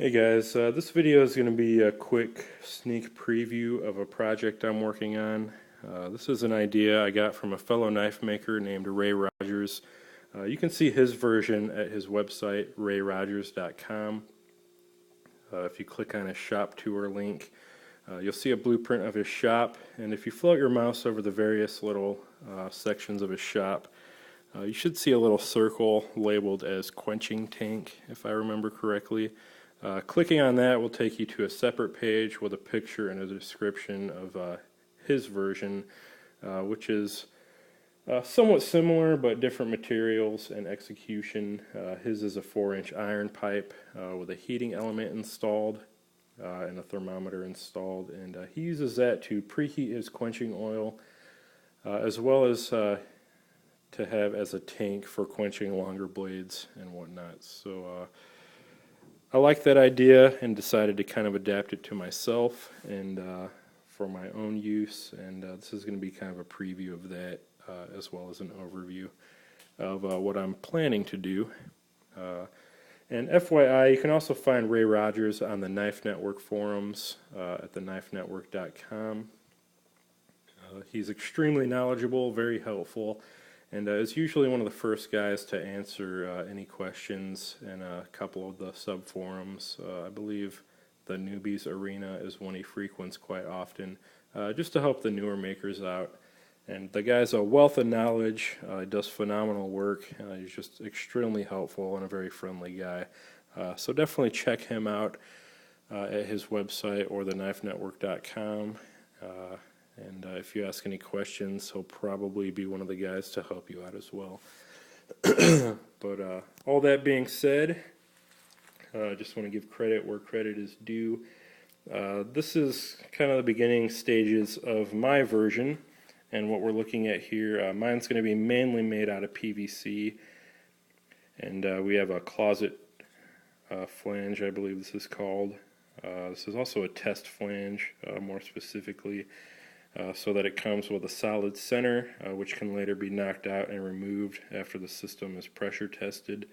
Hey guys, this video is going to be a quick sneak preview of a project I'm working on. This is an idea I got from a fellow knife maker named Ray Rogers. You can see his version at his website, rayrogers.com. If you click on his shop tour link, you'll see a blueprint of his shop, and if you float your mouse over the various little sections of his shop, you should see a little circle labeled as quenching tank, if I remember correctly. Clicking on that will take you to a separate page with a picture and a description of his version, which is somewhat similar but different materials and execution. His is a 4-inch iron pipe with a heating element installed and a thermometer installed, and he uses that to preheat his quenching oil as well as to have as a tank for quenching longer blades and whatnot. So I liked that idea and decided to kind of adapt it to myself and for my own use, and this is going to be kind of a preview of that as well as an overview of what I'm planning to do. And FYI, you can also find Ray Rogers on the Knife Network forums at theknifenetwork.com. He's extremely knowledgeable, very helpful, and is usually one of the first guys to answer any questions in a couple of the sub-forums. I believe the Newbies Arena is one he frequents quite often, just to help the newer makers out. And the guy's a wealth of knowledge, he does phenomenal work, he's just extremely helpful and a very friendly guy. So definitely check him out at his website or theknifenetwork.com. And if you ask any questions, he'll probably be one of the guys to help you out as well. But all that being said, I just want to give credit where credit is due. This is kind of the beginning stages of my version, and what we're looking at here, mine's going to be mainly made out of PVC, and we have a closet flange, I believe this is called. This is also a test flange, more specifically. So that it comes with a solid center, which can later be knocked out and removed after the system is pressure tested.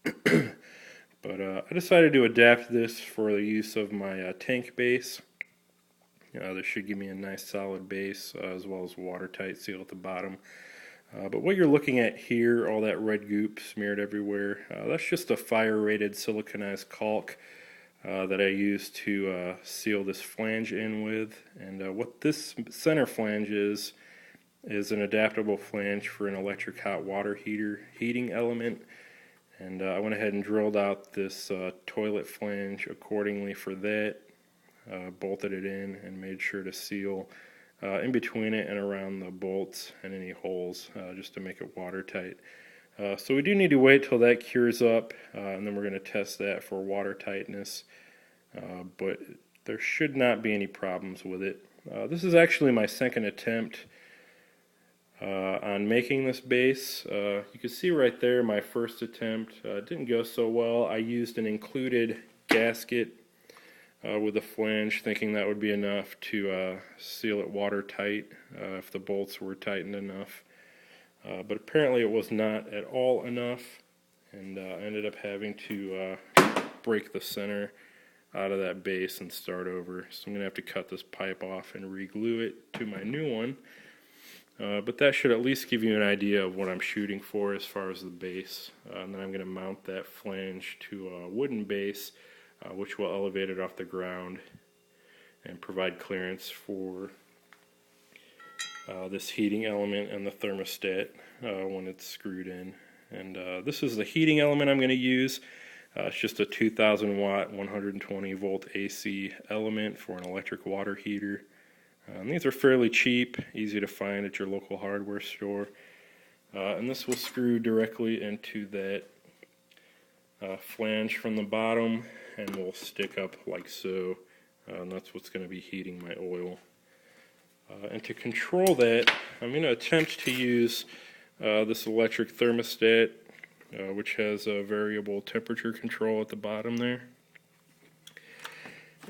But I decided to adapt this for the use of my tank base. This should give me a nice solid base as well as watertight seal at the bottom. But what you're looking at here, all that red goop smeared everywhere, that's just a fire-rated siliconized caulk that I use to seal this flange in with. And what this center flange is an adaptable flange for an electric hot water heater heating element. And I went ahead and drilled out this toilet flange accordingly for that, bolted it in and made sure to seal in between it and around the bolts and any holes just to make it watertight. So we do need to wait till that cures up, and then we're going to test that for water tightness, but there should not be any problems with it. This is actually my second attempt on making this base. You can see right there my first attempt didn't go so well. I used an included gasket with a flange, thinking that would be enough to seal it watertight if the bolts were tightened enough. But apparently it was not at all enough, and I ended up having to break the center out of that base and start over. So I'm going to have to cut this pipe off and re-glue it to my new one. But that should at least give you an idea of what I'm shooting for as far as the base. And then I'm going to mount that flange to a wooden base, which will elevate it off the ground and provide clearance for this heating element and the thermostat when it's screwed in. And this is the heating element I'm going to use. It's just a 2000 watt 120 volt AC element for an electric water heater. These are fairly cheap, easy to find at your local hardware store. And this will screw directly into that flange from the bottom and will stick up like so. And that's what's going to be heating my oil. And to control that, I'm going to attempt to use this electric thermostat, which has a variable temperature control at the bottom there.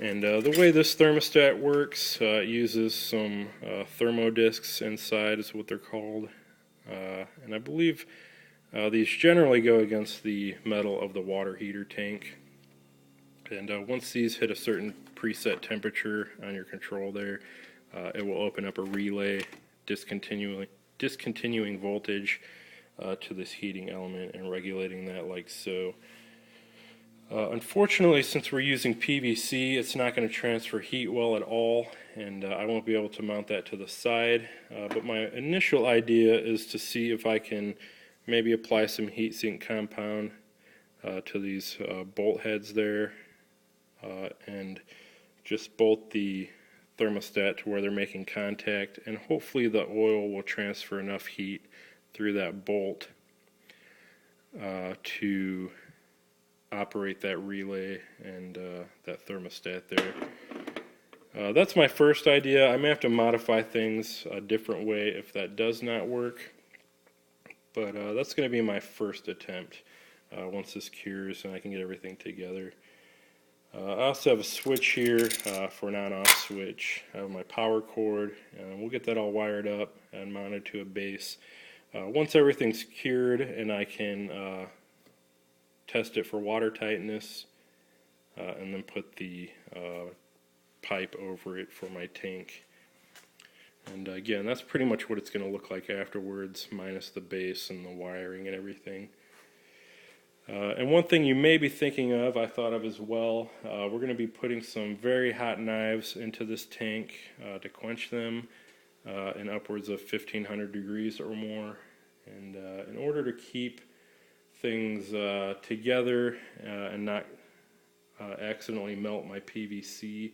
And the way this thermostat works, it uses some thermo discs inside is what they're called. And I believe these generally go against the metal of the water heater tank. And once these hit a certain preset temperature on your control there, it will open up a relay discontinuing voltage to this heating element and regulating that like so. Unfortunately, since we're using PVC, it's not going to transfer heat well at all, and I won't be able to mount that to the side. But my initial idea is to see if I can maybe apply some heat sink compound to these bolt heads there, and just bolt the thermostat to where they're making contact, and hopefully the oil will transfer enough heat through that bolt to operate that relay and that thermostat there. That's my first idea. I may have to modify things a different way if that does not work, but that's going to be my first attempt once this cures and I can get everything together. I also have a switch here for an on-off switch. I have my power cord, and we'll get that all wired up and mounted to a base. Once everything's cured and I can test it for water tightness, and then put the pipe over it for my tank. And again, that's pretty much what it's going to look like afterwards, minus the base and the wiring and everything. And one thing you may be thinking of, I thought of as well, we're going to be putting some very hot knives into this tank to quench them in upwards of 1500 degrees or more. And in order to keep things together and not accidentally melt my PVC,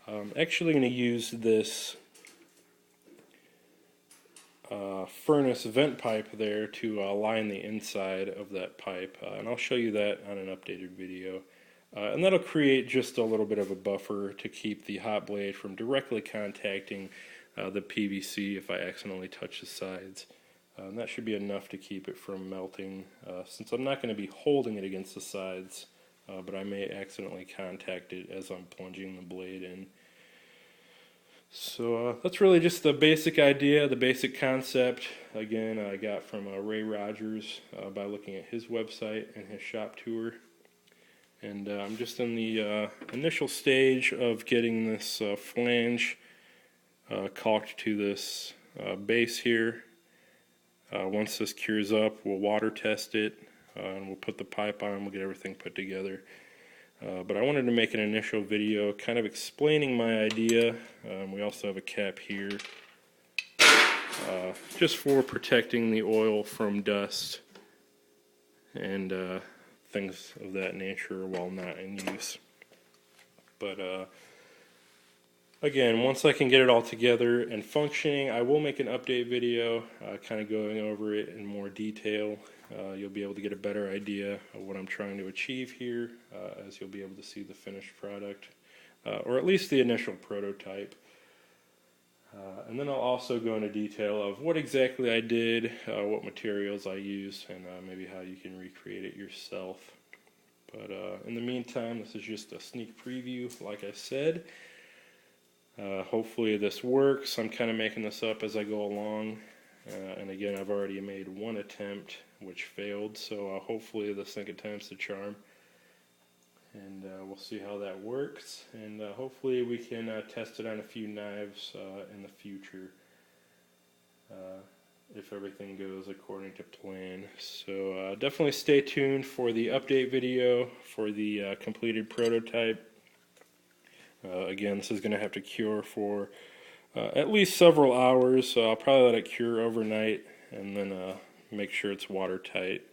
I'm actually going to use this furnace vent pipe there to line the inside of that pipe, and I'll show you that on an updated video. And that'll create just a little bit of a buffer to keep the hot blade from directly contacting the PVC if I accidentally touch the sides. And that should be enough to keep it from melting, since I'm not going to be holding it against the sides, but I may accidentally contact it as I'm plunging the blade in. So that's really just the basic idea, the basic concept. Again, I got from Ray Rogers by looking at his website and his shop tour. And I'm just in the initial stage of getting this flange caulked to this base here. Once this cures up, we'll water test it, and we'll put the pipe on, we'll get everything put together. But I wanted to make an initial video kind of explaining my idea. We also have a cap here just for protecting the oil from dust and things of that nature while not in use. But again, once I can get it all together and functioning, I will make an update video kind of going over it in more detail. You'll be able to get a better idea of what I'm trying to achieve here, as you'll be able to see the finished product, or at least the initial prototype. And then I'll also go into detail of what exactly I did, what materials I used, and maybe how you can recreate it yourself. But in the meantime, this is just a sneak preview, like I said. Hopefully this works. I'm kind of making this up as I go along. And again, I've already made one attempt, which failed, so hopefully the second time's the charm. And we'll see how that works, and hopefully we can test it on a few knives in the future, if everything goes according to plan. So definitely stay tuned for the update video for the completed prototype. Again, this is going to have to cure for at least several hours, so I'll probably let it cure overnight and then make sure it's watertight.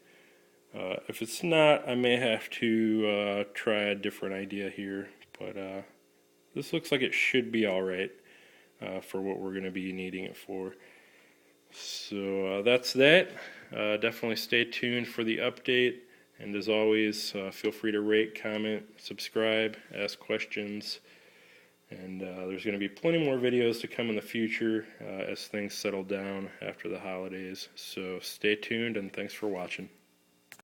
If it's not, I may have to try a different idea here, but this looks like it should be alright for what we're going to be needing it for. So that's that. Definitely stay tuned for the update, and as always, feel free to rate, comment, subscribe, ask questions. And there's going to be plenty more videos to come in the future as things settle down after the holidays. So stay tuned, and thanks for watching.